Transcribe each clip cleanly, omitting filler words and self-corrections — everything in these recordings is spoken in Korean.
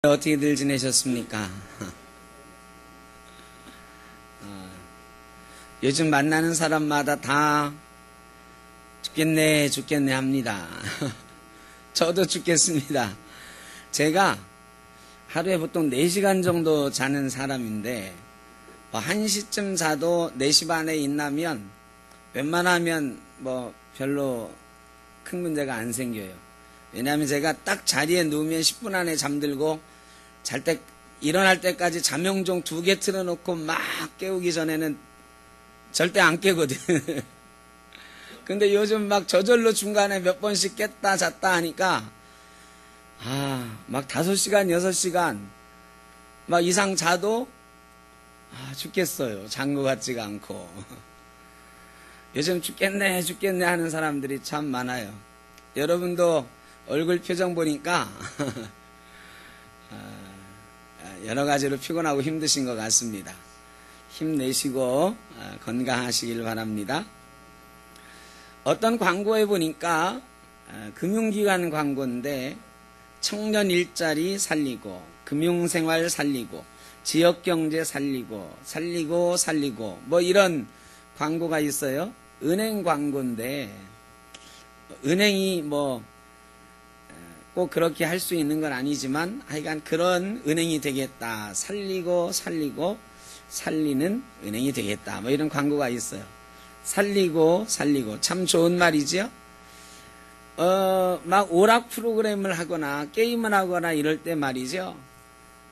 어떻게들 지내셨습니까? 요즘 만나는 사람마다 다 죽겠네 죽겠네 합니다. 저도 죽겠습니다. 제가 하루에 보통 4시간 정도 자는 사람인데 1시쯤 자도 4시 반에 일어나면 웬만하면 별로 큰 문제가 안 생겨요. 왜냐하면 제가 딱 자리에 누우면 10분 안에 잠들고 일어날 때까지 잠영종 2개 틀어놓고 막 깨우기 전에는 절대 안 깨거든. 근데 요즘 막 저절로 중간에 몇 번씩 깼다 잤다 하니까 막 5시간 6시간 막 이상 자도 죽겠어요. 잔 것 같지가 않고. 요즘 죽겠네 죽겠네 하는 사람들이 참 많아요. 여러분도 얼굴 표정 보니까 여러 가지로 피곤하고 힘드신 것 같습니다. 힘내시고 건강하시길 바랍니다. 어떤 광고에 보니까 금융기관 광고인데 청년 일자리 살리고 금융생활 살리고 지역경제 살리고 이런 광고가 있어요. 은행 광고인데 은행이 꼭 그렇게 할 수 있는 건 아니지만 하여간 그런 은행이 되겠다. 살리는 은행이 되겠다. 이런 광고가 있어요. 살리고 참 좋은 말이죠. 막 오락 프로그램을 하거나 게임을 하거나 이럴 때 말이죠.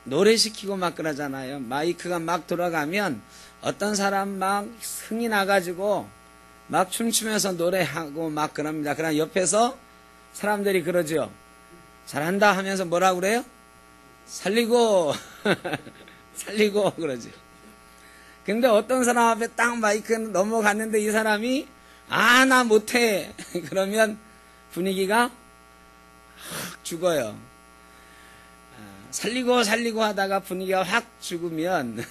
노래 시키고 막 그러잖아요. 마이크가 막 돌아가면 어떤 사람 막 흥이 나가지고 막 춤추면서 노래하고 막 그럽니다. 그러나 옆에서 사람들이 그러죠. 잘한다 하면서 뭐라고 그래요? 살리고 그러죠. 근데 어떤 사람 앞에 딱 마이크 넘어갔는데 이 사람이 나 못해 그러면 분위기가 확 죽어요. 살리고 하다가 분위기가 확 죽으면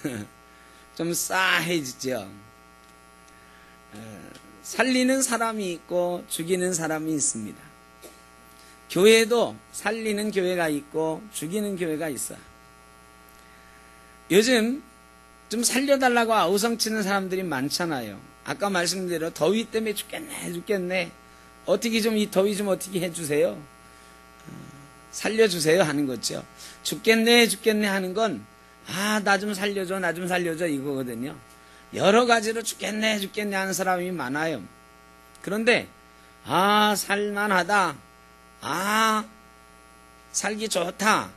좀 싸해지죠. 살리는 사람이 있고 죽이는 사람이 있습니다. 교회도 살리는 교회가 있고 죽이는 교회가 있어요. 요즘 좀 살려달라고 아우성치는 사람들이 많잖아요. 아까 말씀드린 대로 더위 때문에 죽겠네. 어떻게 좀 이 더위 좀 어떻게 해주세요. 살려주세요 하는 거죠. 죽겠네 하는 건 나 좀 살려줘 이거거든요. 여러 가지로 죽겠네 하는 사람이 많아요. 그런데 살만하다, 살기 좋다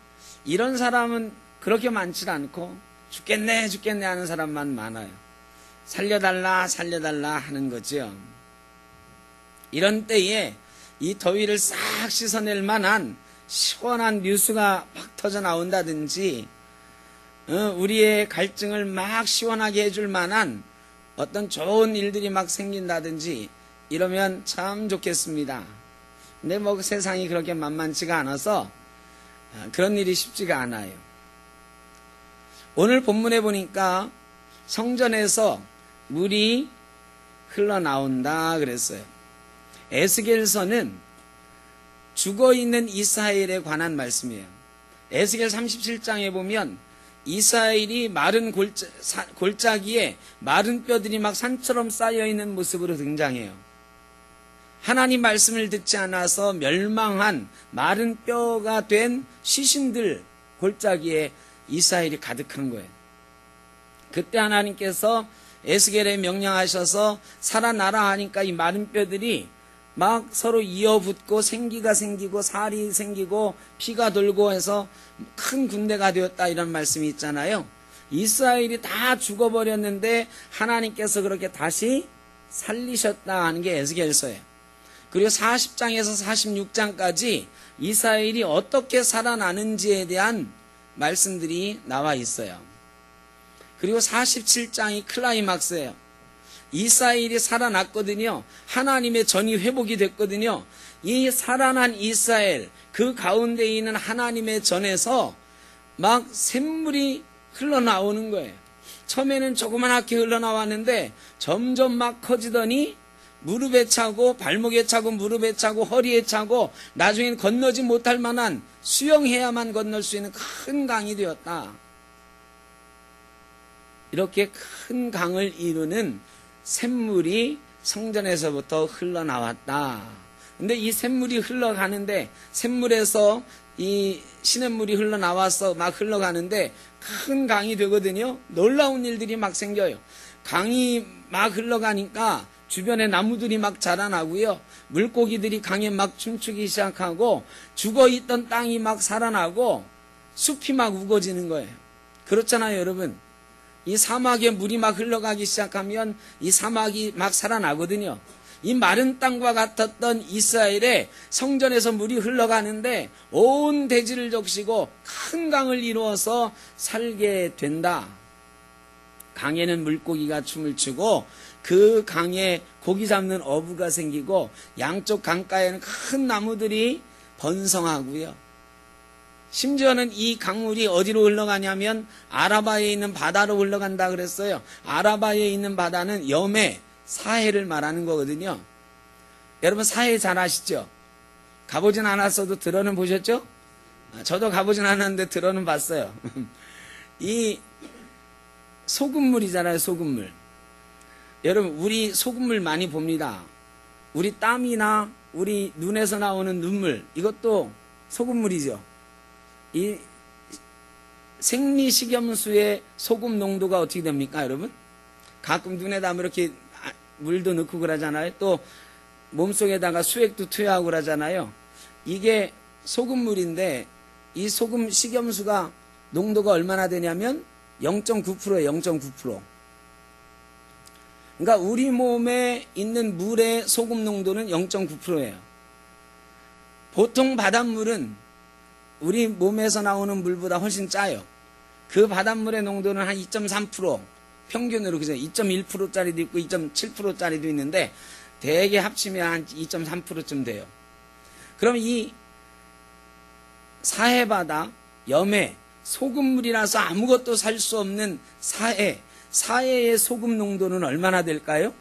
이런 사람은 그렇게 많지 않고 죽겠네 하는 사람만 많아요. 살려달라 하는 거죠. 이런 때에 이 더위를 싹 씻어낼 만한 시원한 뉴스가 팍 터져 나온다든지 우리의 갈증을 막 시원하게 해줄 만한 어떤 좋은 일들이 막 생긴다든지 이러면 참 좋겠습니다. 근데 세상이 그렇게 만만치가 않아서 그런 일이 쉽지가 않아요. 오늘 본문에 보니까 성전에서 물이 흘러나온다 그랬어요. 에스겔서는 죽어있는 이스라엘에 관한 말씀이에요. 에스겔 37장에 보면 이스라엘이 마른 골짜기에 마른 뼈들이 막 산처럼 쌓여있는 모습으로 등장해요. 하나님 말씀을 듣지 않아서 멸망한 마른 뼈가 된 시신들 골짜기에 이스라엘이 가득한 거예요. 그때 하나님께서 에스겔에 명령하셔서 살아나라 하니까 이 마른 뼈들이 막 서로 이어붙고 생기가 생기고 살이 생기고 피가 돌고 해서 큰 군대가 되었다 이런 말씀이 있잖아요. 이스라엘이 다 죽어버렸는데 하나님께서 그렇게 다시 살리셨다 하는 게 에스겔서예요. 그리고 40장에서 46장까지 이스라엘이 어떻게 살아나는지에 대한 말씀들이 나와 있어요. 그리고 47장이 클라이막스예요. 이스라엘이 살아났거든요. 하나님의 전이 회복이 됐거든요. 이 살아난 이스라엘 그 가운데 있는 하나님의 전에서 막 샘물이 흘러나오는 거예요. 처음에는 조그맣게 흘러나왔는데 점점 막 커지더니 무릎에 차고 발목에 차고 무릎에 차고 허리에 차고 나중에는 건너지 못할 만한 수영해야만 건널 수 있는 큰 강이 되었다. 이렇게 큰 강을 이루는 샘물이 성전에서부터 흘러나왔다. 근데 이 샘물이 흘러가는데, 샘물에서 이 시냇물이 흘러나와서 막 흘러가는데 큰 강이 되거든요. 놀라운 일들이 막 생겨요. 강이 막 흘러가니까 주변에 나무들이 막 자라나고요. 물고기들이 강에 막 춤추기 시작하고 죽어있던 땅이 막 살아나고 숲이 막 우거지는 거예요. 그렇잖아요, 여러분. 이 사막에 물이 막 흘러가기 시작하면 이 사막이 막 살아나거든요. 이 마른 땅과 같았던 이스라엘의 성전에서 물이 흘러가는데 온 대지를 적시고 큰 강을 이루어서 살게 된다. 강에는 물고기가 춤을 추고 그 강에 고기 잡는 어부가 생기고 양쪽 강가에는 큰 나무들이 번성하고요. 심지어는 이 강물이 어디로 흘러가냐면 아라바에 있는 바다로 흘러간다 그랬어요. 아라바에 있는 바다는 염해, 사해를 말하는 거거든요. 여러분 사해 잘 아시죠? 가보진 않았어도 들어는 보셨죠? 저도 가보진 않았는데 들어는 봤어요. 이 소금물이잖아요, 소금물. 여러분 우리 소금물 많이 봅니다. 우리 땀이나 우리 눈에서 나오는 눈물, 이것도 소금물이죠. 이 생리식염수의 소금 농도가 어떻게 됩니까, 여러분? 가끔 눈에다 이렇게 물도 넣고 그러잖아요. 또 몸속에다가 수액도 투여하고 그러잖아요. 이게 소금물인데 이 소금 식염수가 농도가 얼마나 되냐면 0.9%예요. 0.9%. 그러니까 우리 몸에 있는 물의 소금 농도는 0.9%예요. 보통 바닷물은 우리 몸에서 나오는 물보다 훨씬 짜요. 그 바닷물의 농도는 한 2.3%, 평균으로 그죠? 2.1%짜리도 있고 2.7%짜리도 있는데 대개 합치면 한 2.3%쯤 돼요. 그럼 이 사해바다, 염해, 소금물이라서 아무것도 살 수 없는 사해의 소금 농도는 얼마나 될까요?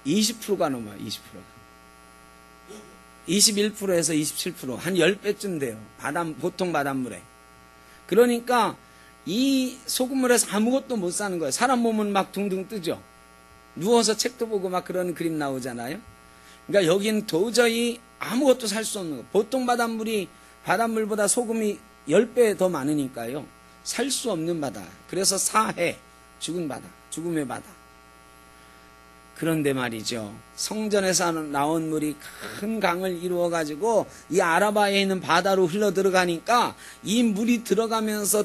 20%가 넘어요. 20%가. 21%에서 27%, 한 10배쯤 돼요. 보통 바닷물에. 그러니까 이 소금물에서 아무것도 못 사는 거예요. 사람 몸은 막 둥둥 뜨죠. 누워서 책도 보고 막 그런 그림 나오잖아요. 그러니까 여기는 도저히 아무것도 살 수 없는 거예요. 보통 바닷물보다 소금이 10배 더 많으니까요. 살 수 없는 바다. 그래서 사해, 죽은 바다, 죽음의 바다. 그런데 말이죠. 성전에서 나온 물이 큰 강을 이루어가지고 이 아라바에 있는 바다로 흘러 들어가니까 이 물이 들어가면서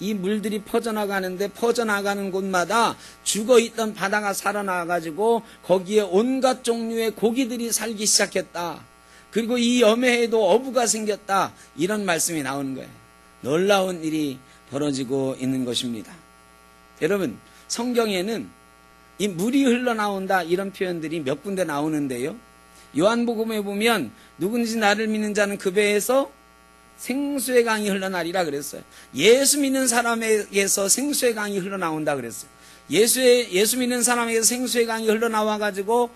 이 물들이 퍼져나가는데 퍼져나가는 곳마다 죽어있던 바다가 살아나가지고 거기에 온갖 종류의 고기들이 살기 시작했다. 그리고 이 염해에도 어부가 생겼다. 이런 말씀이 나오는 거예요. 놀라운 일이 벌어지고 있는 것입니다. 여러분, 성경에는 이 물이 흘러나온다 이런 표현들이 몇 군데 나오는데요. 요한복음에 보면 누구든지 나를 믿는 자는 그 배에서 생수의 강이 흘러나리라 그랬어요. 예수 믿는 사람에게서 생수의 강이 흘러나온다 그랬어요. 예수 믿는 사람에게서 생수의 강이 흘러나와가지고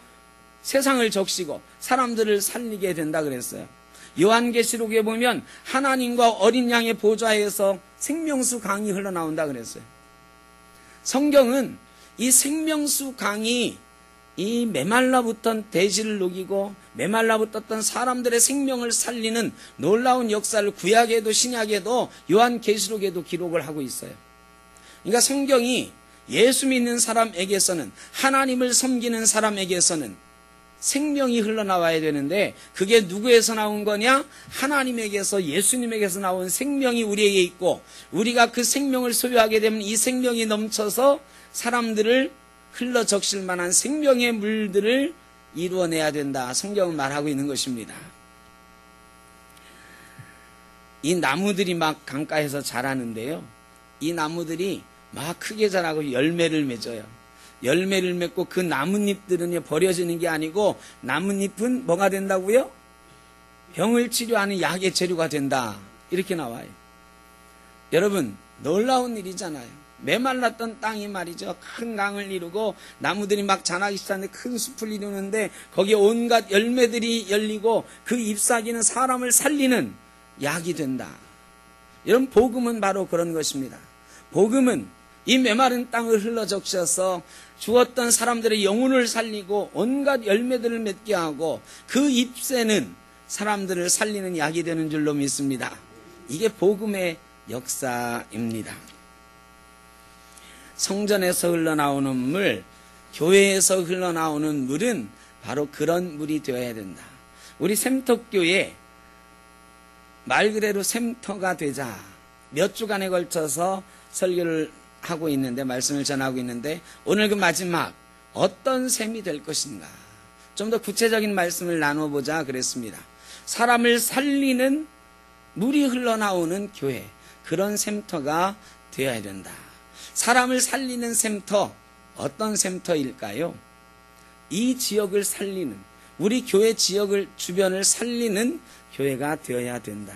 세상을 적시고 사람들을 살리게 된다 그랬어요. 요한계시록에 보면 하나님과 어린 양의 보좌에서 생명수 강이 흘러나온다 그랬어요. 성경은 이 생명수 강이 이 메말라붙던 대지를 녹이고 메말라붙었던 사람들의 생명을 살리는 놀라운 역사를 구약에도 신약에도 요한계시록에도 기록을 하고 있어요. 그러니까 성경이 예수 믿는 사람에게서는, 하나님을 섬기는 사람에게서는 생명이 흘러나와야 되는데 그게 누구에서 나온 거냐? 하나님에게서, 예수님에게서 나온 생명이 우리에게 있고 우리가 그 생명을 소유하게 되면 이 생명이 넘쳐서 사람들을 흘러 적실 만한 생명의 물들을 이루어내야 된다. 성경은 말하고 있는 것입니다. 이 나무들이 막 강가에서 자라는데요. 이 나무들이 막 크게 자라고 열매를 맺어요. 열매를 맺고 그 나뭇잎들은 버려지는 게 아니고 나뭇잎은 뭐가 된다고요? 병을 치료하는 약의 재료가 된다. 이렇게 나와요. 여러분, 놀라운 일이잖아요. 메말랐던 땅이 말이죠. 큰 강을 이루고 나무들이 막 자라기 시작하는데 큰 숲을 이루는데 거기에 온갖 열매들이 열리고 그 잎사귀는 사람을 살리는 약이 된다. 이런 복음은 바로 그런 것입니다. 복음은 이 메마른 땅을 흘러 적셔서 죽었던 사람들의 영혼을 살리고 온갖 열매들을 맺게 하고 그 잎새는 사람들을 살리는 약이 되는 줄로 믿습니다. 이게 복음의 역사입니다. 성전에서 흘러나오는 물, 교회에서 흘러나오는 물은 바로 그런 물이 되어야 된다. 우리 샘터교회 말 그대로 샘터가 되자 몇 주간에 걸쳐서 설교를 하고 있는데, 말씀을 전하고 있는데, 오늘 그 마지막 어떤 샘이 될 것인가, 좀 더 구체적인 말씀을 나눠보자 그랬습니다. 사람을 살리는 물이 흘러나오는 교회, 그런 샘터가 되어야 된다. 사람을 살리는 샘터, 어떤 샘터일까요? 이 지역을 살리는, 우리 교회 지역을, 주변을 살리는 교회가 되어야 된다.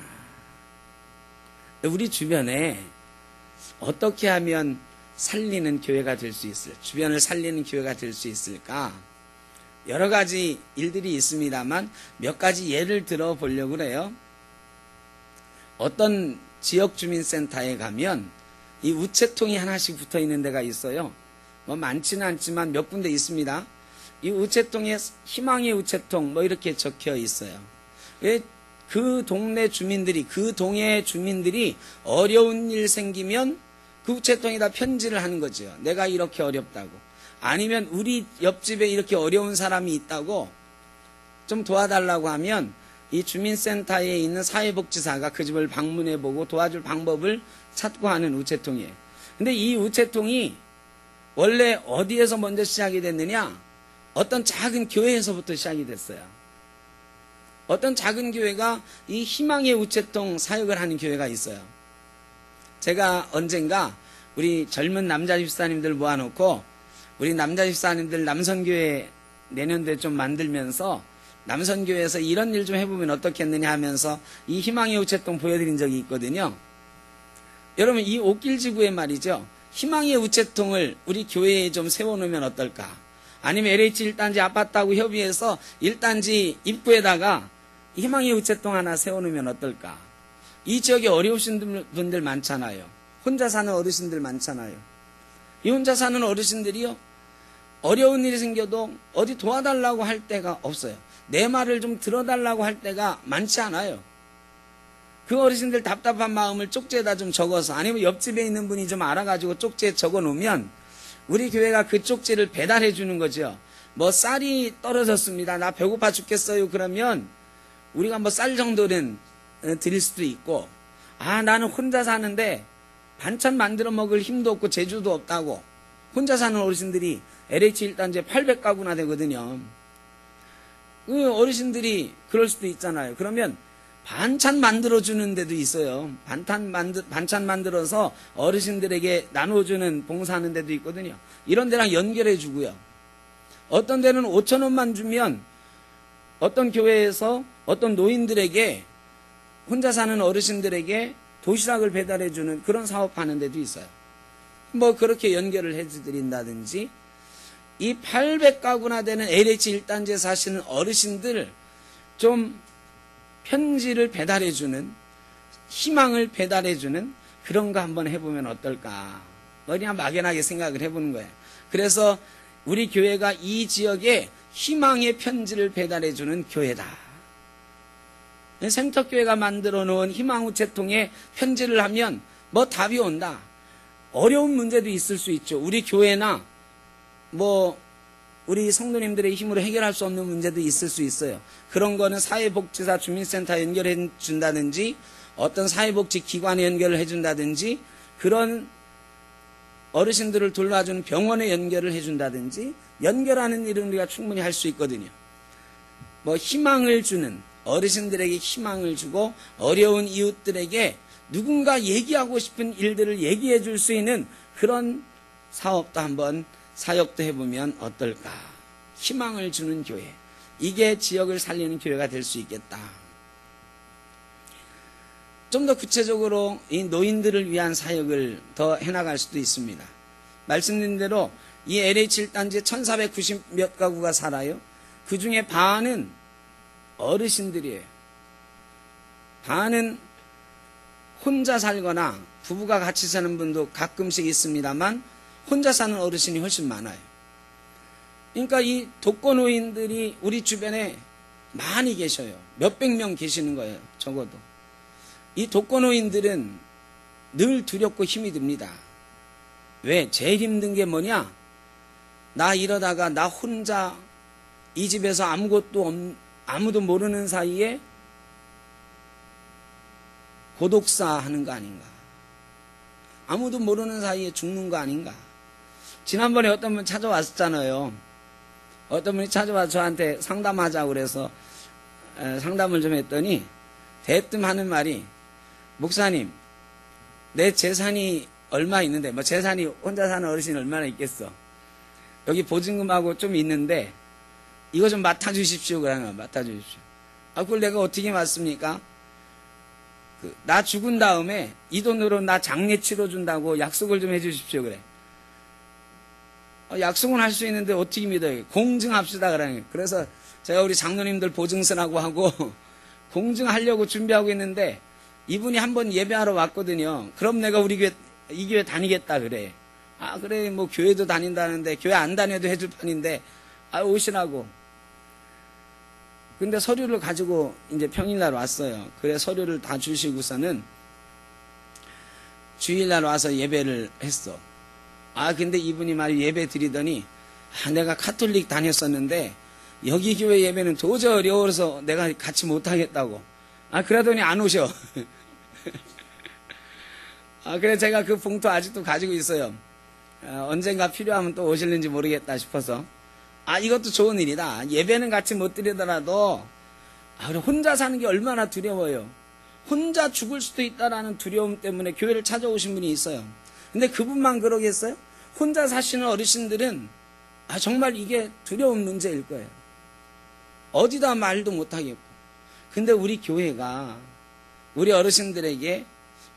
우리 주변에 어떻게 하면 살리는 교회가 될 수 있을까? 주변을 살리는 교회가 될 수 있을까? 여러 가지 일들이 있습니다만 몇 가지 예를 들어 보려고 그래요. 어떤 지역주민센터에 가면 이 우체통이 하나씩 붙어 있는 데가 있어요. 뭐 많지는 않지만 몇 군데 있습니다. 이 우체통에 희망의 우체통 뭐 이렇게 적혀 있어요. 왜 그 동네 주민들이, 그 동의 주민들이 어려운 일 생기면 그 우체통에다 편지를 하는 거죠. 내가 이렇게 어렵다고. 아니면 우리 옆집에 이렇게 어려운 사람이 있다고 좀 도와달라고 하면 이 주민센터에 있는 사회복지사가 그 집을 방문해보고 도와줄 방법을 찾고 하는 우체통이에요. 근데 이 우체통이 원래 어디에서 먼저 시작이 됐느냐? 어떤 작은 교회에서부터 시작이 됐어요. 어떤 작은 교회가 이 희망의 우체통 사역을 하는 교회가 있어요. 제가 언젠가 우리 젊은 남자 집사님들 모아놓고 우리 남자 집사님들 남선교회 내년도에 좀 만들면서 남선교회에서 이런 일 좀 해보면 어떻겠느냐 하면서 이 희망의 우체통 보여드린 적이 있거든요. 여러분, 이 옥길지구에 말이죠, 희망의 우체통을 우리 교회에 좀 세워놓으면 어떨까? 아니면 LH 1단지 아파트하고 협의해서 1단지 입구에다가 희망의 우체통 하나 세워놓으면 어떨까? 이 지역에 어려우신 분들 많잖아요. 혼자 사는 어르신들 많잖아요. 이 혼자 사는 어르신들이요, 어려운 일이 생겨도 어디 도와달라고 할 데가 없어요. 내 말을 좀 들어달라고 할 때가 많지 않아요. 그 어르신들 답답한 마음을 쪽지에다 좀 적어서, 아니면 옆집에 있는 분이 좀 알아가지고 쪽지에 적어 놓으면 우리 교회가 그 쪽지를 배달해 주는 거죠. 뭐 쌀이 떨어졌습니다, 나 배고파 죽겠어요, 그러면 우리가 뭐 쌀 정도는 드릴 수도 있고, 아 나는 혼자 사는데 반찬 만들어 먹을 힘도 없고 재주도 없다고, 혼자 사는 어르신들이 LH 1단지에 800가구나 되거든요. 그 어르신들이 그럴 수도 있잖아요. 그러면 반찬 만들어주는 데도 있어요. 반찬 만들어서 어르신들에게 나눠주는 봉사하는 데도 있거든요. 이런 데랑 연결해 주고요. 어떤 데는 5,000원만 주면 어떤 교회에서 어떤 노인들에게, 혼자 사는 어르신들에게 도시락을 배달해 주는 그런 사업하는 데도 있어요. 뭐 그렇게 연결을 해드린다든지, 이 800가구나 되는 LH 1단지에 사시는 어르신들 좀 편지를 배달해주는, 희망을 배달해주는 그런 거 한번 해보면 어떨까? 그냥 막연하게 생각을 해보는 거예요. 그래서 우리 교회가 이 지역에 희망의 편지를 배달해주는 교회다. 샘터교회가 만들어 놓은 희망우체통에 편지를 하면 뭐 답이 온다. 어려운 문제도 있을 수 있죠. 우리 교회나 뭐 우리 성도님들의 힘으로 해결할 수 없는 문제도 있을 수 있어요. 그런 거는 사회복지사 주민센터 연결해 준다든지, 어떤 사회복지 기관에 연결을 해 준다든지, 그런 어르신들을 돌봐주는 병원에 연결을 해 준다든지, 연결하는 일은 우리가 충분히 할 수 있거든요. 뭐 희망을 주는, 어르신들에게 희망을 주고 어려운 이웃들에게 누군가 얘기하고 싶은 일들을 얘기해 줄 수 있는 그런 사업도 한번, 사역도 해보면 어떨까? 희망을 주는 교회, 이게 지역을 살리는 교회가 될 수 있겠다. 좀 더 구체적으로 이 노인들을 위한 사역을 더 해나갈 수도 있습니다. 말씀드린 대로 이 LH 1단지에 1490 몇 가구가 살아요. 그 중에 반은 어르신들이에요. 반은 혼자 살거나 부부가 같이 사는 분도 가끔씩 있습니다만 혼자 사는 어르신이 훨씬 많아요. 그러니까 이 독거노인들이 우리 주변에 많이 계셔요. 몇백 명 계시는 거예요. 적어도. 이 독거노인들은 늘 두렵고 힘이 듭니다. 왜? 제일 힘든 게 뭐냐? 나 이러다가 나 혼자 이 집에서 아무도 모르는 사이에 고독사 하는 거 아닌가? 아무도 모르는 사이에 죽는 거 아닌가? 지난번에 어떤 분 찾아왔었잖아요. 어떤 분이 찾아와 저한테 상담하자고 그래서 상담을 좀 했더니 대뜸 하는 말이, 목사님, 내 재산이 얼마 있는데, 뭐 재산이 혼자 사는 어르신이 얼마나 있겠어. 여기 보증금하고 좀 있는데 이거 좀 맡아주십시오. 그러면 맡아주십시오. 그걸 내가 어떻게 맡습니까? 나 죽은 다음에 이 돈으로 나 장례 치러준다고 약속을 좀 해주십시오. 그래. 약속은 할 수 있는데 어떻게 믿어요? 공증합시다. 그러니. 그래서 제가 우리 장로님들 보증서라고 하고 공증하려고 준비하고 있는데 이분이 한번 예배하러 왔거든요. 그럼 내가 이 교회 다니겠다 그래. 그래, 뭐 교회도 다닌다는데 교회 안 다녀도 해줄 판인데 오시라고. 근데 서류를 가지고 이제 평일날 왔어요. 그래 서류를 다 주시고서는 주일날 와서 예배를 했어. 근데 이분이 말 예배 드리더니 내가 카톨릭 다녔었는데 여기 교회 예배는 도저히 어려워서 내가 같이 못하겠다고. 그러더니 안 오셔. 그래 제가 그 봉투 아직도 가지고 있어요. 언젠가 필요하면 또 오실는지 모르겠다 싶어서. 이것도 좋은 일이다. 예배는 같이 못 드리더라도 혼자 사는 게 얼마나 두려워요. 혼자 죽을 수도 있다라는 두려움 때문에 교회를 찾아오신 분이 있어요. 근데 그분만 그러겠어요? 혼자 사시는 어르신들은 정말 이게 두려운 문제일 거예요. 어디다 말도 못하겠고. 근데 우리 교회가 우리 어르신들에게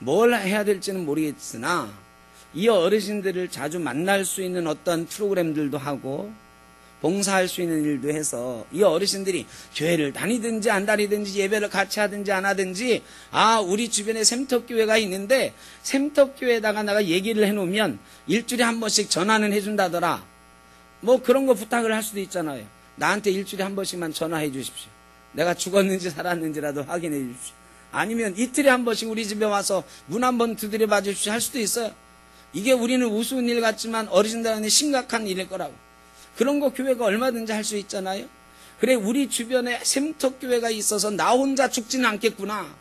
뭘 해야 될지는 모르겠으나 이 어르신들을 자주 만날 수 있는 어떤 프로그램들도 하고 봉사할 수 있는 일도 해서 이 어르신들이 교회를 다니든지 안 다니든지 예배를 같이 하든지 안 하든지 우리 주변에 샘터교회가 있는데 샘터교회에다가 내가 얘기를 해놓으면 일주일에 한 번씩 전화는 해준다더라. 뭐 그런 거 부탁을 할 수도 있잖아요. 나한테 일주일에 한 번씩만 전화해 주십시오. 내가 죽었는지 살았는지라도 확인해 주십시오. 아니면 이틀에 한 번씩 우리 집에 와서 문 한 번 두드려 봐 주십시오 할 수도 있어요. 이게 우리는 우스운 일 같지만 어르신들한테 심각한 일일 거라고. 그런 거 교회가 얼마든지 할 수 있잖아요. 그래 우리 주변에 샘터교회가 있어서 나 혼자 죽지는 않겠구나.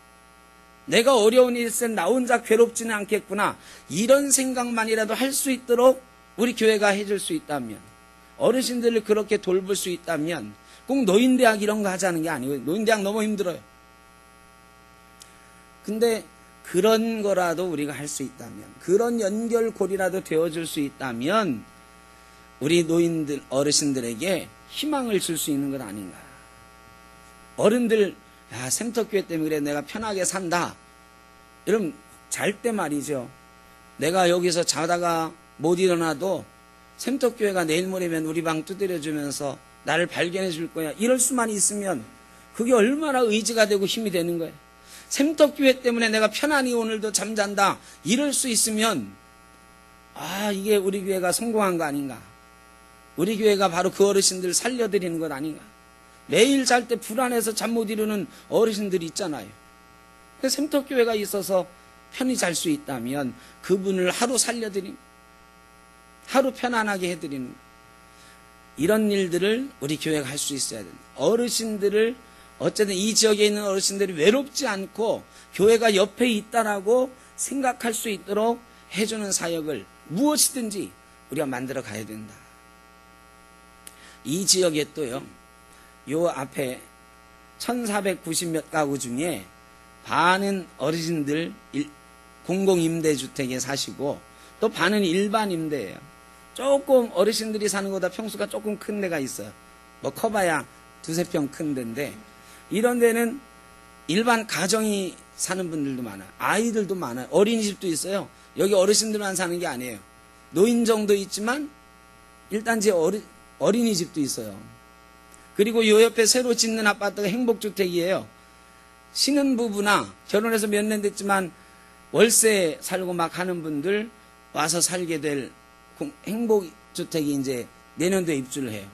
내가 어려운 일 있을 땐 나 혼자 괴롭지는 않겠구나. 이런 생각만이라도 할 수 있도록 우리 교회가 해줄 수 있다면, 어르신들을 그렇게 돌볼 수 있다면 꼭 노인대학 이런 거 하자는 게 아니고요. 노인대학 너무 힘들어요. 근데 그런 거라도 우리가 할 수 있다면, 그런 연결고리라도 되어줄 수 있다면 우리 노인들, 어르신들에게 희망을 줄 수 있는 것 아닌가. 어른들, 샘터교회 때문에 그래 내가 편하게 산다. 여러분 잘 때 말이죠. 내가 여기서 자다가 못 일어나도 샘터교회가 내일 모레면 우리 방 두드려주면서 나를 발견해 줄 거야. 이럴 수만 있으면 그게 얼마나 의지가 되고 힘이 되는 거예요. 샘터교회 때문에 내가 편안히 오늘도 잠잔다. 이럴 수 있으면 이게 우리 교회가 성공한 거 아닌가. 우리 교회가 바로 그 어르신들 살려드리는 것 아닌가. 매일 잘 때 불안해서 잠 못 이루는 어르신들이 있잖아요. 샘터교회가 있어서 편히 잘 수 있다면 그분을 하루 살려드리는, 하루 편안하게 해드리는 이런 일들을 우리 교회가 할 수 있어야 된다. 어르신들을 어쨌든 이 지역에 있는 어르신들이 외롭지 않고 교회가 옆에 있다라고 생각할 수 있도록 해주는 사역을 무엇이든지 우리가 만들어 가야 된다. 이 지역에 또요, 요 앞에 1490 몇 가구 중에 반은 어르신들 공공임대주택에 사시고 또 반은 일반 임대예요. 조금 어르신들이 사는 것보다 평수가 조금 큰 데가 있어요. 뭐 커봐야 두세 평 큰 데인데 이런 데는 일반 가정이 사는 분들도 많아요. 아이들도 많아요. 어린이집도 있어요. 여기 어르신들만 사는 게 아니에요. 노인정도 있지만 일단 제 어린이집도 있어요. 그리고 요 옆에 새로 짓는 아파트가 행복주택이에요. 신혼부부나 결혼해서 몇 년 됐지만 월세 살고 막 하는 분들 와서 살게 될 행복주택이 이제 내년도에 입주를 해요.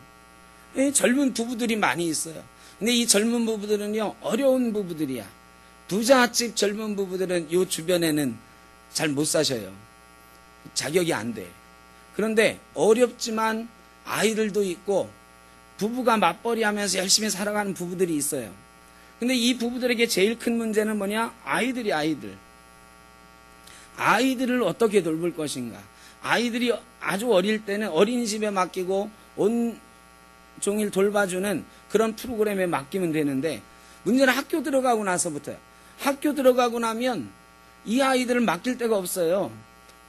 젊은 부부들이 많이 있어요. 근데 이 젊은 부부들은요, 어려운 부부들이야. 부잣집 젊은 부부들은 요 주변에는 잘 못 사셔요. 자격이 안 돼. 그런데 어렵지만 아이들도 있고 부부가 맞벌이 하면서 열심히 살아가는 부부들이 있어요. 근데 이 부부들에게 제일 큰 문제는 뭐냐? 아이들을 어떻게 돌볼 것인가? 아이들이 아주 어릴 때는 어린이집에 맡기고 온 종일 돌봐주는 그런 프로그램에 맡기면 되는데, 문제는 학교 들어가고 나서부터요. 학교 들어가고 나면 이 아이들을 맡길 데가 없어요.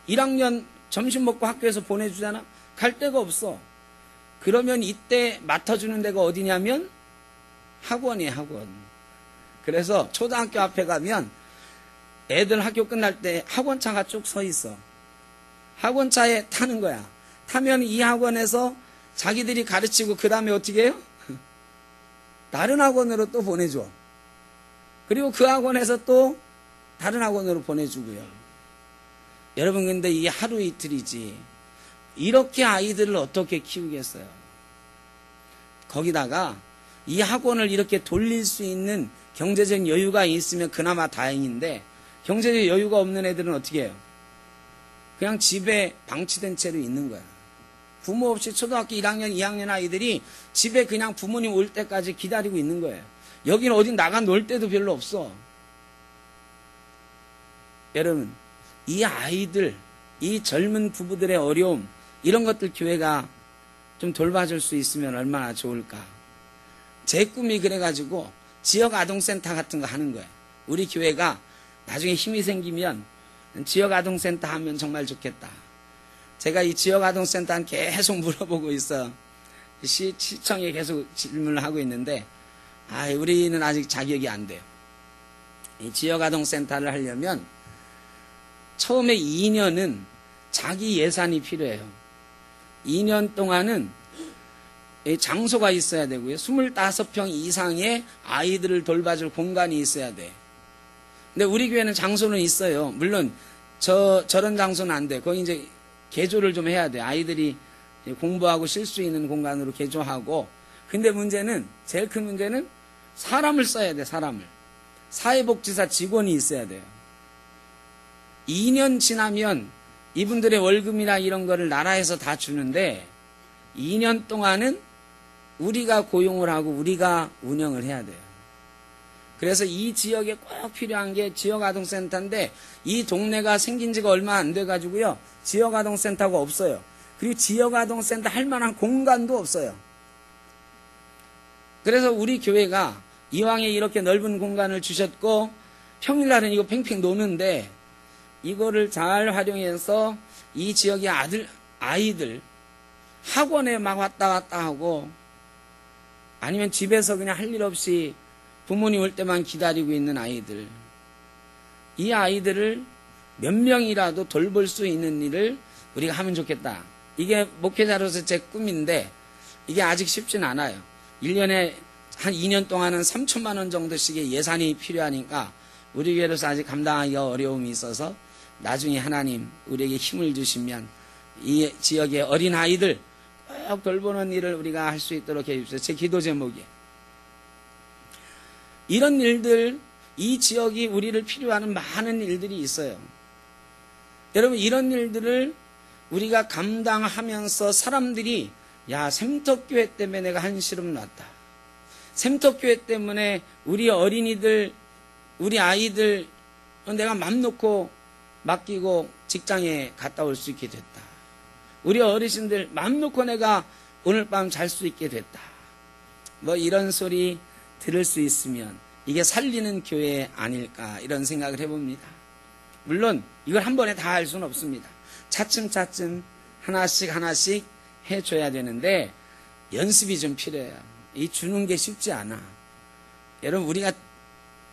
1학년 점심 먹고 학교에서 보내주잖아? 갈 데가 없어. 그러면 이때 맡아주는 데가 어디냐면 학원이에요, 학원. 그래서 초등학교 앞에 가면 애들 학교 끝날 때 학원차가 쭉 서 있어. 학원차에 타는 거야. 타면 이 학원에서 자기들이 가르치고 그 다음에 어떻게 해요? 다른 학원으로 또 보내줘. 그리고 그 학원에서 또 다른 학원으로 보내주고요. 여러분, 근데 이게 하루 이틀이지. 이렇게 아이들을 어떻게 키우겠어요? 거기다가 이 학원을 이렇게 돌릴 수 있는 경제적 여유가 있으면 그나마 다행인데, 경제적 여유가 없는 애들은 어떻게 해요? 그냥 집에 방치된 채로 있는 거야. 부모 없이 초등학교 1학년, 2학년 아이들이 집에 그냥 부모님 올 때까지 기다리고 있는 거예요. 여기는 어디 나가 놀 데도 별로 없어. 여러분, 이 아이들, 이 젊은 부부들의 어려움, 이런 것들 교회가 좀 돌봐줄 수 있으면 얼마나 좋을까. 제 꿈이 그래가지고 지역 아동센터 같은 거 하는 거예요. 우리 교회가 나중에 힘이 생기면 지역 아동센터 하면 정말 좋겠다. 제가 이 지역 아동센터한테 계속 물어보고 있어. 시청에 계속 질문을 하고 있는데, 우리는 아직 자격이 안 돼요. 이 지역 아동센터를 하려면 처음에 2년은 자기 예산이 필요해요. 2년 동안은 장소가 있어야 되고요. 25평 이상의 아이들을 돌봐줄 공간이 있어야 돼. 근데 우리 교회는 장소는 있어요. 물론 저런 장소는 안 돼. 거기 이제 개조를 좀 해야 돼. 아이들이 공부하고 쉴 수 있는 공간으로 개조하고. 근데 문제는, 제일 큰 문제는 사람을 써야 돼, 사람을. 사회복지사 직원이 있어야 돼요. 2년 지나면 이분들의 월급이나 이런 거를 나라에서 다 주는데, 2년 동안은 우리가 고용을 하고 우리가 운영을 해야 돼요. 그래서 이 지역에 꼭 필요한 게 지역아동센터인데, 이 동네가 생긴 지가 얼마 안 돼가지고요, 지역아동센터가 없어요. 그리고 지역아동센터 할 만한 공간도 없어요. 그래서 우리 교회가 이왕에 이렇게 넓은 공간을 주셨고, 평일날은 이거 팽팽 노는데, 이거를 잘 활용해서 이 지역의 아이들, 학원에 막 왔다 갔다 하고, 아니면 집에서 그냥 할 일 없이 부모님 올 때만 기다리고 있는 아이들, 이 아이들을 몇 명이라도 돌볼 수 있는 일을 우리가 하면 좋겠다. 이게 목회자로서 제 꿈인데, 이게 아직 쉽진 않아요. 1년에 한 2년 동안은 3천만 원 정도씩의 예산이 필요하니까 우리 교회로서 아직 감당하기가 어려움이 있어서, 나중에 하나님 우리에게 힘을 주시면 이 지역의 어린 아이들 꼭 돌보는 일을 우리가 할 수 있도록 해주십시오. 제 기도 제목이에요. 이런 일들, 이 지역이 우리를 필요하는 많은 일들이 있어요. 여러분, 이런 일들을 우리가 감당하면서 사람들이, 야, 샘터교회 때문에 내가 한시름 났다. 샘터교회 때문에 우리 어린이들, 우리 아이들 내가 맘 놓고 맡기고 직장에 갔다 올 수 있게 됐다. 우리 어르신들 맘 놓고 내가 오늘 밤 잘 수 있게 됐다. 뭐 이런 소리 들을 수 있으면 이게 살리는 교회 아닐까, 이런 생각을 해봅니다. 물론 이걸 한 번에 다 할 수는 없습니다. 차츰차츰 하나씩 해줘야 되는데 연습이 좀 필요해요. 이 주는 게 쉽지 않아. 여러분, 우리가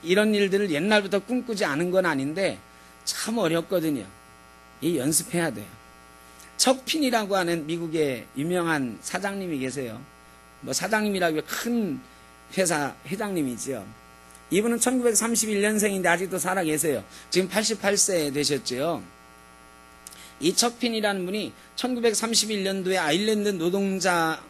이런 일들을 옛날부터 꿈꾸지 않은 건 아닌데 참 어렵거든요. 이 연습해야 돼요. 척핀이라고 하는 미국의 유명한 사장님이 계세요. 뭐 사장님이라고 큰 회사 회장님이지요. 이분은 1931년생인데 아직도 살아 계세요. 지금 88세 되셨죠. 이 척핀이라는 분이 1931년도에 아일랜드 노동자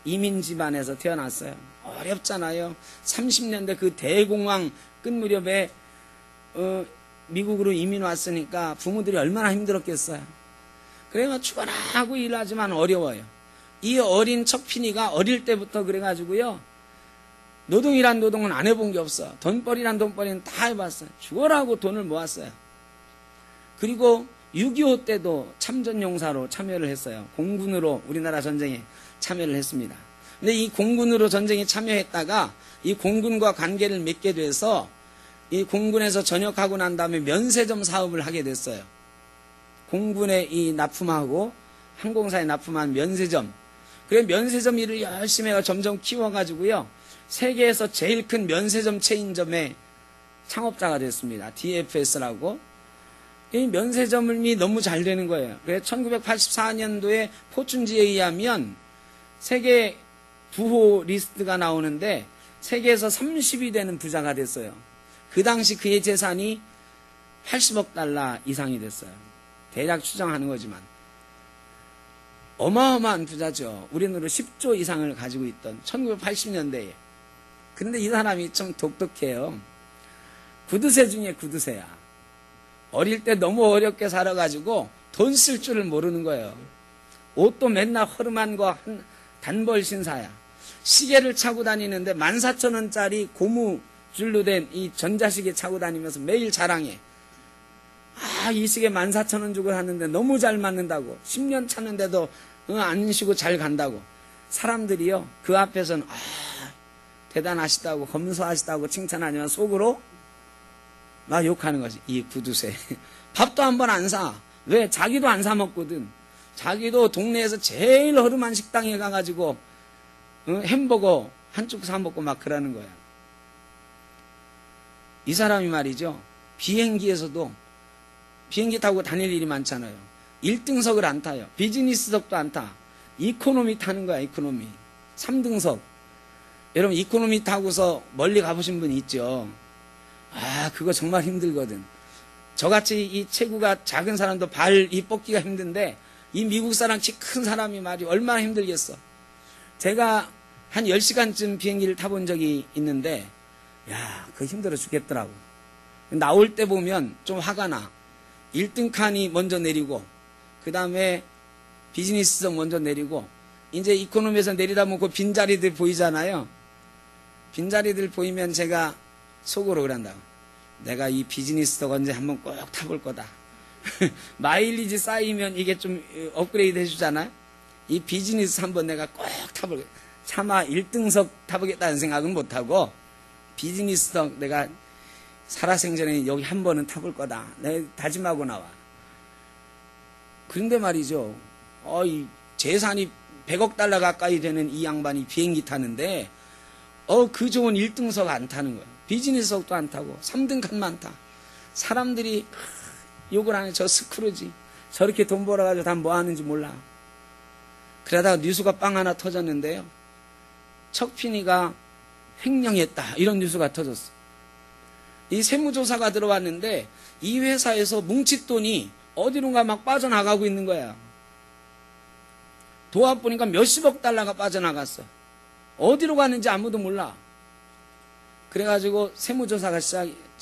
이민 집안에서 태어났어요. 어렵잖아요. 30년대 그 대공황 끝 무렵에 미국으로 이민 왔으니까 부모들이 얼마나 힘들었겠어요. 그래서 죽어나고 일하지만 어려워요. 이 어린 척핀이가 어릴 때부터 그래가지고요. 노동이란 노동은 안 해본 게 없어. 돈벌이란 돈벌이는 다 해봤어요. 죽어라고 돈을 모았어요. 그리고 6.25 때도 참전용사로 참여를 했어요. 공군으로 우리나라 전쟁에 참여를 했습니다. 근데 이 공군으로 전쟁에 참여했다가 이 공군과 관계를 맺게 돼서 이 공군에서 전역하고 난 다음에 면세점 사업을 하게 됐어요. 공군에 이 납품하고 항공사에 납품한 면세점. 그래 면세점 일을 열심히 해서 점점 키워가지고요. 세계에서 제일 큰 면세점 체인점의 창업자가 됐습니다. DFS라고. 이 면세점이 너무 잘 되는 거예요. 그래서 1984년도에 포춘지에 의하면 세계 부호 리스트가 나오는데 세계에서 30위 되는 부자가 됐어요. 그 당시 그의 재산이 80억 달러 이상이 됐어요. 대략 추정하는 거지만. 어마어마한 부자죠. 우리 돈으로 10조 이상을 가지고 있던 1980년대에. 근데 이 사람이 좀 독특해요. 구두쇠 중에 구두쇠야. 어릴 때 너무 어렵게 살아가지고 돈 쓸 줄을 모르는 거예요. 옷도 맨날 허름한 거 한 단벌 신사야. 시계를 차고 다니는데 14,000원짜리 고무줄로 된 이 전자시계 차고 다니면서 매일 자랑해. 아, 이 시계 14,000원 주고 하는데 너무 잘 맞는다고. 10년 차는데도 안 쉬고 잘 간다고. 사람들이요, 그 앞에서는 대단하시다고 검소하시다고 칭찬하지만 속으로 막 욕하는 거지. 이 구두쇠. 밥도 한 번 안 사. 왜? 자기도 안 사 먹거든. 자기도 동네에서 제일 허름한 식당에 가가지고 햄버거 한쪽 사 먹고 막 그러는 거야. 이 사람이 말이죠. 비행기에서도 비행기 타고 다닐 일이 많잖아요. 1등석을 안 타요. 비즈니스석도 안 타. 이코노미 타는 거야. 이코노미. 3등석. 여러분 이코노미 타고서 멀리 가보신 분 있죠. 그거 정말 힘들거든. 저같이 이 체구가 작은 사람도 이 뻗기가 힘든데 이 미국 사람 키 큰 사람이 말이 얼마나 힘들겠어. 제가 한 10시간쯤 비행기를 타본 적이 있는데 그거 힘들어 죽겠더라고. 나올 때 보면 좀 화가 나. 1등 칸이 먼저 내리고 그 다음에 비즈니스석 먼저 내리고 이제 이코노미에서 내리다 보면 그 빈자리들 보이잖아요. 빈자리들 보이면 제가 속으로 그런다고. 내가 이 비즈니스석 언제 한번 꼭 타볼 거다. 마일리지 쌓이면 이게 좀 업그레이드 해주잖아요. 이 비즈니스 한번 내가 꼭 타볼 거다. 차마 1등석 타보겠다는 생각은 못하고 비즈니스석 내가 살아생전에 여기 한 번은 타볼 거다. 내가 다짐하고 나와. 그런데 말이죠. 이 재산이 100억 달러 가까이 되는 이 양반이 비행기 타는데 그 좋은 1등석 안 타는 거예요. 비즈니스석도 안 타고 3등 칸만 타. 사람들이 욕을 하네. 저 스크루지. 저렇게 돈 벌어가지고 다 뭐 하는지 몰라. 그러다가 뉴스가 빵 하나 터졌는데요. 척핀이가 횡령했다. 이런 뉴스가 터졌어. 이 세무조사가 들어왔는데 이 회사에서 뭉칫돈이 어디론가 막 빠져나가고 있는 거야. 도합보니까 몇십억 달러가 빠져나갔어. 어디로 가는지 아무도 몰라. 그래가지고 세무조사가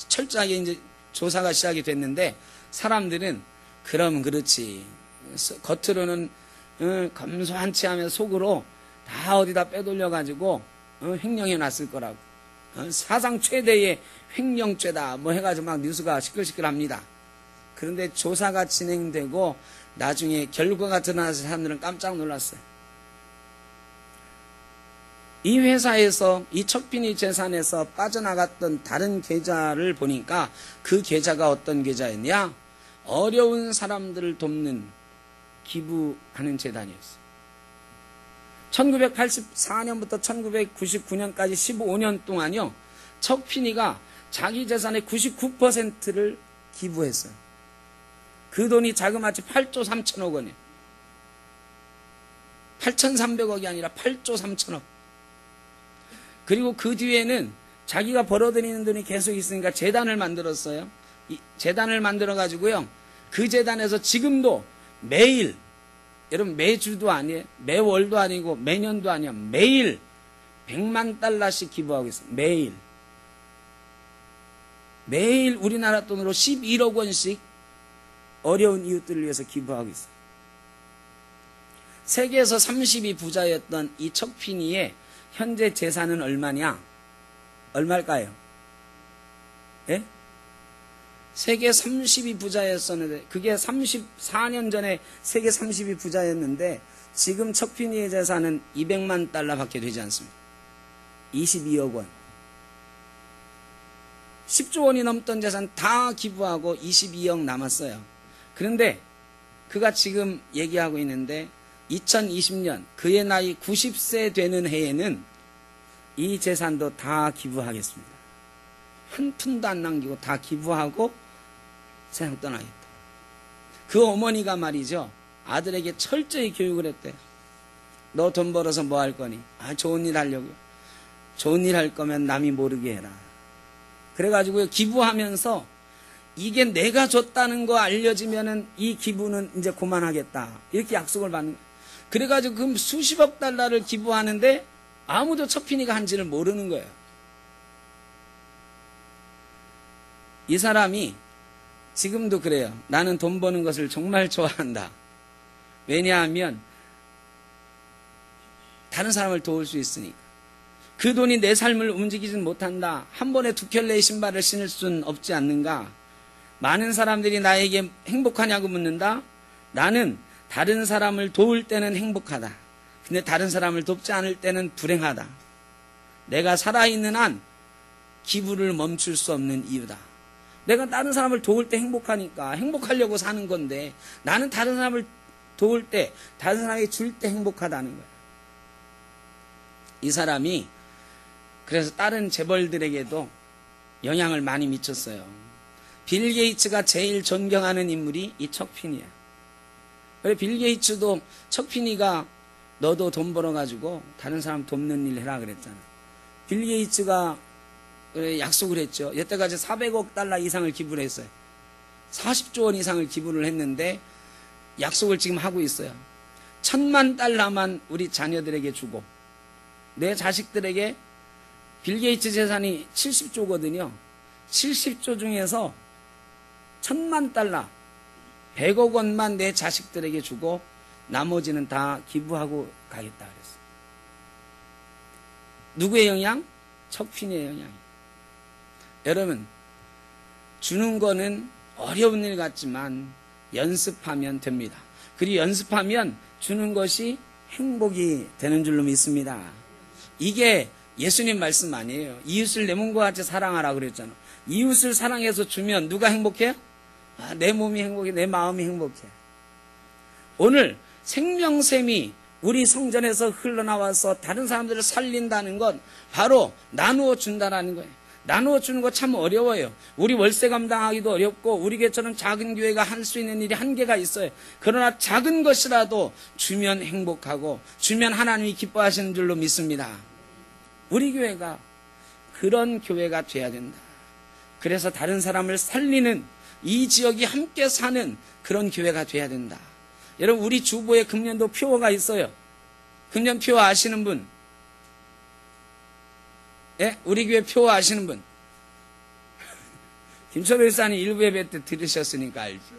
철저하게 이제 조사가 시작이 됐는데 사람들은 그럼 그렇지. 겉으로는 검소한 체 하면서 속으로 다 어디다 빼돌려가지고 횡령해 놨을 거라고. 사상 최대의 횡령죄다 뭐 해가지고 막 뉴스가 시끌시끌합니다. 그런데 조사가 진행되고 나중에 결과가 드러나서 사람들은 깜짝 놀랐어요. 이 회사에서 이 척핀이 재산에서 빠져나갔던 다른 계좌를 보니까 그 계좌가 어떤 계좌였냐? 어려운 사람들을 돕는 기부하는 재단이었어요. 1984년부터 1999년까지 15년 동안요. 척핀이가 자기 재산의 99%를 기부했어요. 그 돈이 자그마치 8조 3천억 원이에요. 8,300억이 아니라 8조 3천억. 그리고 그 뒤에는 자기가 벌어들이는 돈이 계속 있으니까 재단을 만들었어요. 이 재단을 만들어 가지고요. 그 재단에서 지금도 매일, 여러분 매주도 아니에요. 매월도 아니고 매년도 아니에요. 매일 100만 달러씩 기부하고 있어요. 매일. 매일 우리나라 돈으로 11억 원씩 어려운 이웃들을 위해서 기부하고 있어요. 세계에서 30위 부자였던 이 척피니의 현재 재산은 얼마냐? 얼마일까요? 예? 세계 30위 부자였었는데, 그게 34년 전에 세계 30위 부자였는데, 지금 척피니의 재산은 200만 달러밖에 되지 않습니다. 22억 원. 10조 원이 넘던 재산 다 기부하고 22억 남았어요. 그런데 그가 지금 얘기하고 있는데 2020년 그의 나이 90세 되는 해에는 이 재산도 다 기부하겠습니다. 한 푼도 안 남기고 다 기부하고 세상 떠나겠다. 그 어머니가 말이죠. 아들에게 철저히 교육을 했대요. 너 돈 벌어서 뭐 할 거니? 좋은 일 하려고요. 좋은 일 할 거면 남이 모르게 해라. 그래가지고 기부하면서 이게 내가 줬다는 거 알려지면은 이 기부는 이제 그만하겠다. 이렇게 약속을 받는 거예요. 그래가지고 그 수십억 달러를 기부하는데 아무도 척피니가 한지를 모르는 거예요. 이 사람이 지금도 그래요. 나는 돈 버는 것을 정말 좋아한다. 왜냐하면 다른 사람을 도울 수 있으니까. 그 돈이 내 삶을 움직이진 못한다. 한 번에 두 켤레의 신발을 신을 수는 없지 않는가? 많은 사람들이 나에게 행복하냐고 묻는다. 나는 다른 사람을 도울 때는 행복하다. 근데 다른 사람을 돕지 않을 때는 불행하다. 내가 살아있는 한 기부를 멈출 수 없는 이유다. 내가 다른 사람을 도울 때 행복하니까 행복하려고 사는 건데 나는 다른 사람을 도울 때, 다른 사람에게 줄 때 행복하다는 거야. 이 사람이 그래서 다른 재벌들에게도 영향을 많이 미쳤어요. 빌 게이츠가 제일 존경하는 인물이 이 척피니야. 그래 빌 게이츠도 척피니가 너도 돈 벌어가지고 다른 사람 돕는 일 해라 그랬잖아. 빌 게이츠가 약속을 했죠. 여태까지 400억 달러 이상을 기부를 했어요. 40조 원 이상을 기부를 했는데 약속을 지금 하고 있어요. 1,000만 달러만 우리 자녀들에게 주고 내 자식들에게 빌 게이츠 재산이 70조거든요. 70조 중에서 1,000만 달러, 100억 원만 내 자식들에게 주고 나머지는 다 기부하고 가겠다 그랬어요. 누구의 영향? 척피니의 영향이에요. 여러분, 주는 거는 어려운 일 같지만 연습하면 됩니다. 그리고 연습하면 주는 것이 행복이 되는 줄로 믿습니다. 이게 예수님 말씀 아니에요. 이웃을 내 몸과 같이 사랑하라 그랬잖아. 이웃을 사랑해서 주면 누가 행복해요? 내 몸이 행복해, 내 마음이 행복해. 오늘 생명샘이 우리 성전에서 흘러나와서 다른 사람들을 살린다는 건 바로 나누어 준다라는 거예요. 나누어 주는 거 참 어려워요. 우리 월세 감당하기도 어렵고 우리 교회처럼 작은 교회가 할 수 있는 일이 한계가 있어요. 그러나 작은 것이라도 주면 행복하고 주면 하나님이 기뻐하시는 줄로 믿습니다. 우리 교회가 그런 교회가 돼야 된다. 그래서 다른 사람을 살리는 이 지역이 함께 사는 그런 교회가 돼야 된다. 여러분 우리 주보에 금년도 표가 있어요. 금년 표 아시는 분? 예? 우리 교회 표 아시는 분? 김철호 일사님 일부 예배 때 들으셨으니까 알죠.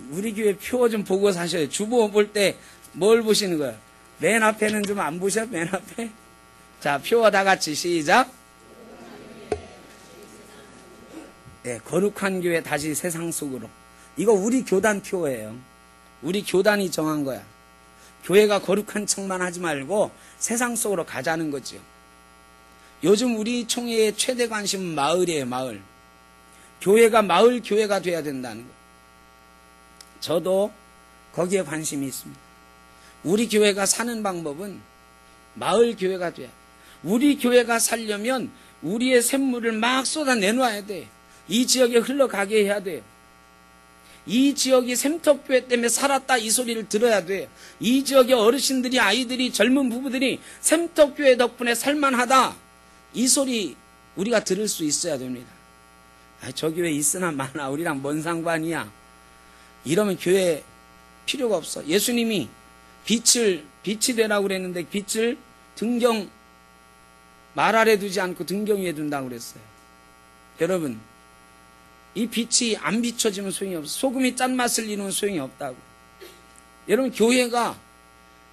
우리 교회 표 좀 보고 사셔요. 주보 볼 때 뭘 보시는 거예요? 맨 앞에는 좀 안 보셔? 맨 앞에? 자, 표 다 같이 시작. 예, 거룩한 교회 다시 세상 속으로. 이거 우리 교단 표예요. 우리 교단이 정한 거야. 교회가 거룩한 척만 하지 말고 세상 속으로 가자는 거죠. 요즘 우리 총회의 최대 관심은 마을이에요. 마을. 교회가 마을 교회가 돼야 된다는 거. 저도 거기에 관심이 있습니다. 우리 교회가 사는 방법은 마을 교회가 돼야. 우리 교회가 살려면 우리의 샘물을 막 쏟아내놔야 돼. 이 지역에 흘러가게 해야 돼. 이 지역이 샘터교회 때문에 살았다, 이 소리를 들어야 돼. 이 지역의 어르신들이, 아이들이, 젊은 부부들이 샘터교회 덕분에 살만하다, 이 소리 우리가 들을 수 있어야 됩니다. 저 교회 있으나 마나 우리랑 뭔 상관이야, 이러면 교회 필요가 없어. 예수님이 빛이 되라고 그랬는데 빛을 등경 말 아래 두지 않고 등경 위에 둔다고 그랬어요. 여러분, 이 빛이 안 비춰지면 소용이 없어. 소금이 짠맛을 이루면 소용이 없다고. 여러분, 교회가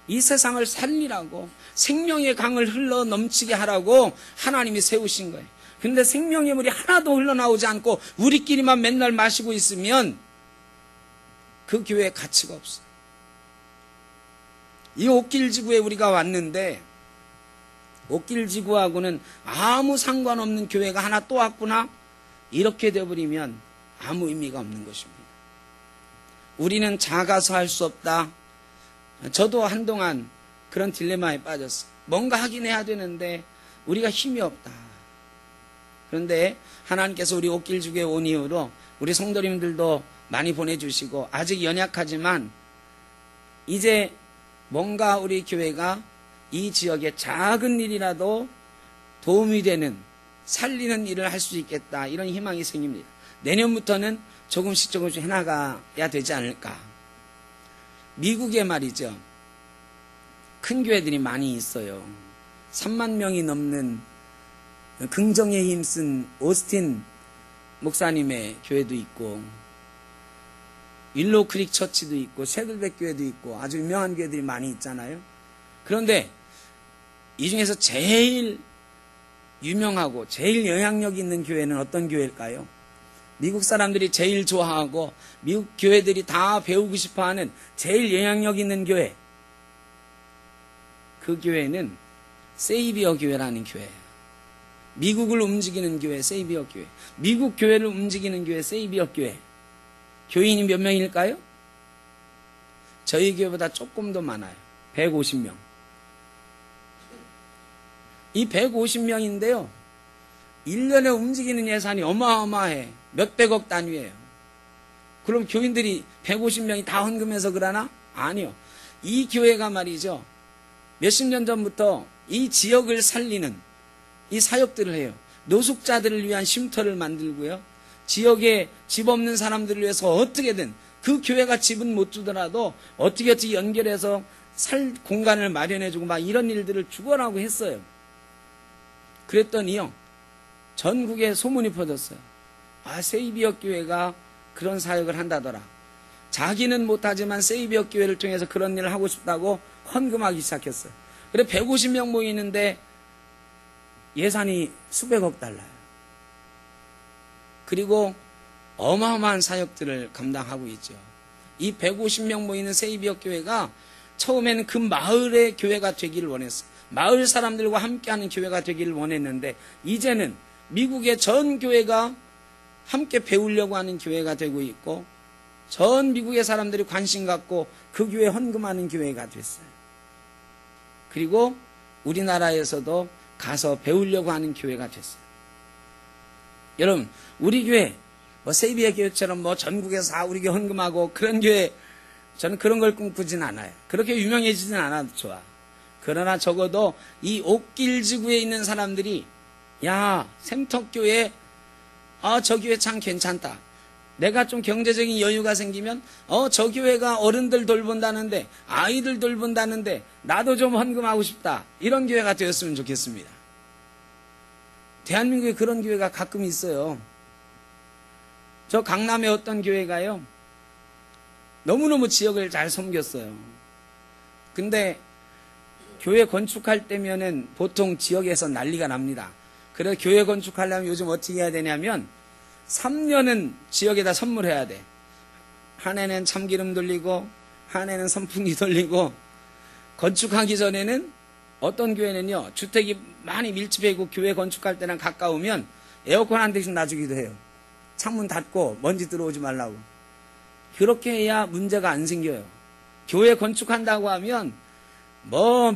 이 세상을 살리라고, 생명의 강을 흘러 넘치게 하라고 하나님이 세우신 거예요. 그런데 생명의 물이 하나도 흘러나오지 않고 우리끼리만 맨날 마시고 있으면 그 교회에 가치가 없어. 이 옥길지구에 우리가 왔는데, 옥길지구하고는 아무 상관없는 교회가 하나 또 왔구나, 이렇게 되어버리면 아무 의미가 없는 것입니다. 우리는 작아서 할 수 없다. 저도 한동안 그런 딜레마에 빠졌어요. 뭔가 하긴 해야 되는데 우리가 힘이 없다. 그런데 하나님께서 우리 옥길지구에 온 이후로 우리 성도님들도 많이 보내주시고, 아직 연약하지만 이제 뭔가 우리 교회가 이 지역에 작은 일이라도 도움이 되는, 살리는 일을 할 수 있겠다, 이런 희망이 생깁니다. 내년부터는 조금씩 해나가야 되지 않을까. 미국에 말이죠, 큰 교회들이 많이 있어요. 3만 명이 넘는 긍정에 힘쓴 오스틴 목사님의 교회도 있고, 윌로우 크릭 처치도 있고, 셰들백 교회도 있고, 아주 유명한 교회들이 많이 있잖아요. 그런데 이 중에서 제일 유명하고 제일 영향력 있는 교회는 어떤 교회일까요? 미국 사람들이 제일 좋아하고 미국 교회들이 다 배우고 싶어하는 제일 영향력 있는 교회, 그 교회는 세이비어 교회라는 교회예요. 미국을 움직이는 교회, 세이비어 교회. 미국 교회를 움직이는 교회, 세이비어 교회. 교인이 몇 명일까요? 저희 교회보다 조금 더 많아요. 150명. 이 150명인데요, 1년에 움직이는 예산이 어마어마해. 몇백억 단위예요. 그럼 교인들이 150명이 다 헌금해서 그러나? 아니요. 이 교회가 말이죠, 몇십 년 전부터 이 지역을 살리는 이 사역들을 해요. 노숙자들을 위한 쉼터를 만들고요, 지역에 집 없는 사람들을 위해서 어떻게든, 그 교회가 집은 못 주더라도 어떻게 연결해서 살 공간을 마련해주고 막 이런 일들을 주거라고 했어요. 그랬더니요, 전국에 소문이 퍼졌어요. 세이비어 교회가 그런 사역을 한다더라. 자기는 못하지만 세이비어 교회를 통해서 그런 일을 하고 싶다고 헌금하기 시작했어요. 그래 150명 모이는데 예산이 수백억 달러예요. 그리고 어마어마한 사역들을 감당하고 있죠. 이 150명 모이는 세이비어 교회가 처음에는 그 마을의 교회가 되기를 원했어요. 마을 사람들과 함께하는 교회가 되기를 원했는데, 이제는 미국의 전 교회가 함께 배우려고 하는 교회가 되고 있고, 전 미국의 사람들이 관심 갖고 그 교회에 헌금하는 교회가 됐어요. 그리고 우리나라에서도 가서 배우려고 하는 교회가 됐어요. 여러분, 우리 교회 세이비어 교회처럼 전국에서 다 우리 교회 헌금하고 그런 교회, 저는 그런 걸 꿈꾸진 않아요. 그렇게 유명해지진 않아도 좋아. 그러나 적어도 이 옥길지구에 있는 사람들이, 야, 샘터교회, 저 교회 참 괜찮다. 내가 좀 경제적인 여유가 생기면 저 교회가 어른들 돌본다는데, 아이들 돌본다는데 나도 좀 헌금하고 싶다, 이런 교회가 되었으면 좋겠습니다. 대한민국에 그런 교회가 가끔 있어요. 저 강남의 어떤 교회가요, 너무너무 지역을 잘 섬겼어요. 근데 교회 건축할 때면은 보통 지역에서 난리가 납니다. 그래서 교회 건축하려면 요즘 어떻게 해야 되냐면 3년은 지역에다 선물해야 돼. 한 해는 참기름 돌리고, 한 해는 선풍기 돌리고. 건축하기 전에는 어떤 교회는요, 주택이 많이 밀집해 있고 교회 건축할 때랑 가까우면 에어컨 한 대씩 놔주기도 해요. 창문 닫고 먼지 들어오지 말라고. 그렇게 해야 문제가 안 생겨요. 교회 건축한다고 하면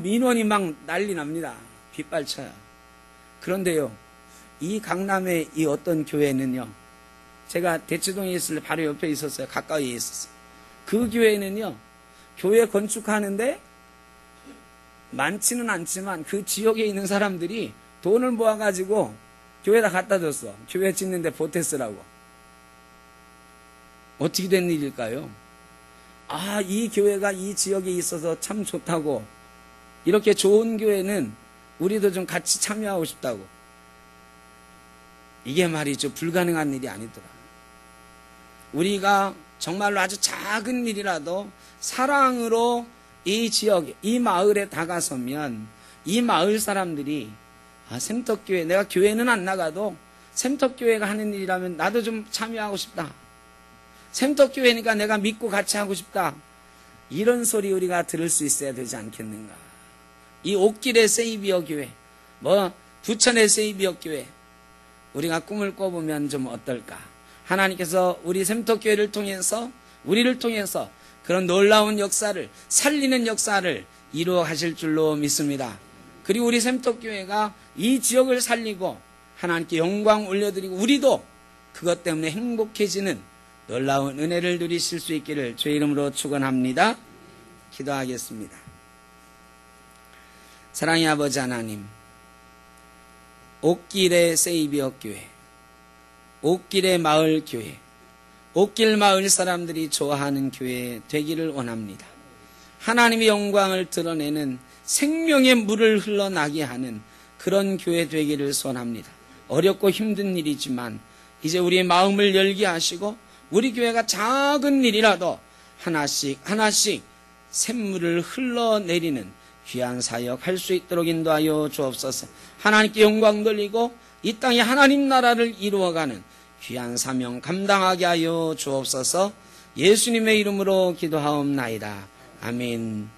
민원이 막 난리 납니다. 빗발쳐요. 그런데요, 이 강남의 이 어떤 교회는요, 제가 대치동에 있을 바로 옆에 있었어요. 가까이에 있었어요. 그 교회는요, 교회 건축하는데 많지는 않지만 그 지역에 있는 사람들이 돈을 모아가지고 교회에다 갖다 줬어. 교회 짓는데 보태 쓰라고. 어떻게 된 일일까요? 아, 이 교회가 이 지역에 있어서 참 좋다고. 이렇게 좋은 교회는 우리도 좀 같이 참여하고 싶다고. 이게 말이죠. 불가능한 일이 아니더라. 우리가 정말로 아주 작은 일이라도 사랑으로 이 지역에, 이 마을에 다가서면 이 마을 사람들이 샘터교회, 내가 교회는 안 나가도 샘터교회가 하는 일이라면 나도 좀 참여하고 싶다. 샘터교회니까 내가 믿고 같이 하고 싶다. 이런 소리 우리가 들을 수 있어야 되지 않겠는가. 이 옥길의 세이비어 교회, 부천의 세이비어 교회, 우리가 꿈을 꿔보면 좀 어떨까. 하나님께서 우리 샘터교회를 통해서, 우리를 통해서 그런 놀라운 역사를, 살리는 역사를 이루어 가실 줄로 믿습니다. 그리고 우리 샘터교회가 이 지역을 살리고 하나님께 영광 올려드리고 우리도 그것 때문에 행복해지는 놀라운 은혜를 누리실 수 있기를 주의 이름으로 축원합니다. 기도하겠습니다. 사랑의 아버지 하나님, 옥길의 세이비어 교회, 옥길의 마을 교회, 옥길 마을 사람들이 좋아하는 교회 되기를 원합니다. 하나님의 영광을 드러내는 생명의 물을 흘러나게 하는 그런 교회 되기를 소원합니다. 어렵고 힘든 일이지만 이제 우리의 마음을 열게 하시고 우리 교회가 작은 일이라도 하나씩 하나씩 샘물을 흘러내리는 귀한 사역 할 수 있도록 인도하여 주옵소서. 하나님께 영광 돌리고 이 땅에 하나님 나라를 이루어가는 귀한 사명 감당하게 하여 주옵소서. 예수님의 이름으로 기도하옵나이다. 아멘.